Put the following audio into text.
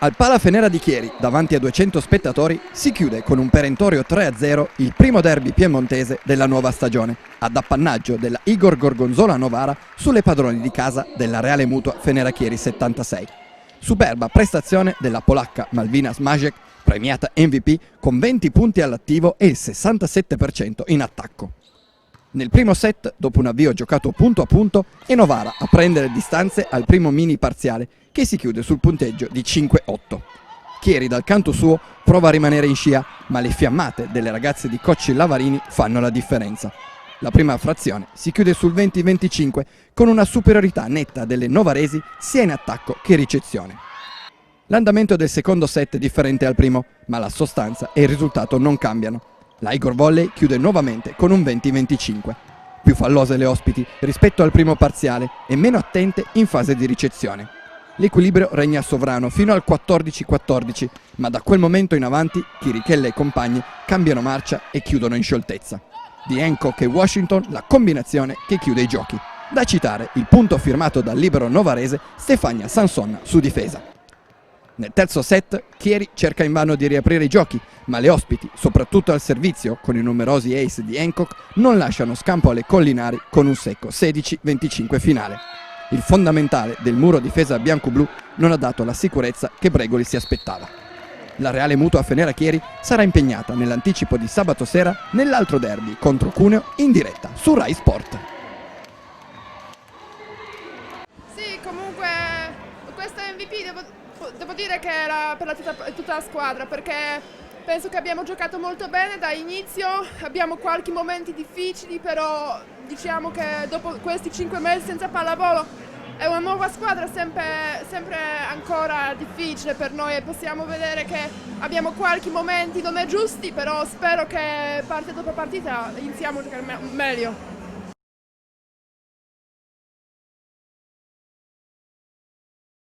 Al Palafenera di Chieri, davanti a 200 spettatori, si chiude con un perentorio 3-0 il primo derby piemontese della nuova stagione, ad appannaggio della Igor Gorgonzola Novara sulle padroni di casa della Reale Mutua Fenera Chieri 76. Superba prestazione della polacca Malwina Smażek, premiata MVP con 20 punti all'attivo e il 67% in attacco. Nel primo set, dopo un avvio giocato punto a punto, è Novara a prendere distanze al primo mini parziale, che si chiude sul punteggio di 5-8. Chieri dal canto suo prova a rimanere in scia, ma le fiammate delle ragazze di Cocci Lavarini fanno la differenza. La prima frazione si chiude sul 20-25 con una superiorità netta delle novaresi sia in attacco che ricezione. L'andamento del secondo set è differente al primo, ma la sostanza e il risultato non cambiano. La Igor Volley chiude nuovamente con un 20-25. Più fallose le ospiti rispetto al primo parziale e meno attente in fase di ricezione. L'equilibrio regna sovrano fino al 14-14, ma da quel momento in avanti Chirichella e compagni cambiano marcia e chiudono in scioltezza. Di Hancock e Washington la combinazione che chiude i giochi. Da citare il punto firmato dal libero novarese Stefania Sansonna su difesa. Nel terzo set Chieri cerca invano di riaprire i giochi, ma le ospiti, soprattutto al servizio con i numerosi ace di Hancock, non lasciano scampo alle collinari con un secco 16-25 finale. Il fondamentale del muro difesa bianco-blu non ha dato la sicurezza che Bregoli si aspettava. La Reale Mutua Fenera Chieri sarà impegnata nell'anticipo di sabato sera nell'altro derby contro Cuneo in diretta su Rai Sport. Sì, comunque questo MVP devo dire che era per tutta la squadra, perché penso che abbiamo giocato molto bene da inizio, abbiamo qualche momenti difficili, però diciamo che dopo questi 5 mesi senza pallavolo è una nuova squadra, sempre ancora difficile per noi e possiamo vedere che abbiamo qualche momenti non è giusti, però spero che partita dopo partita iniziamo a giocare meglio.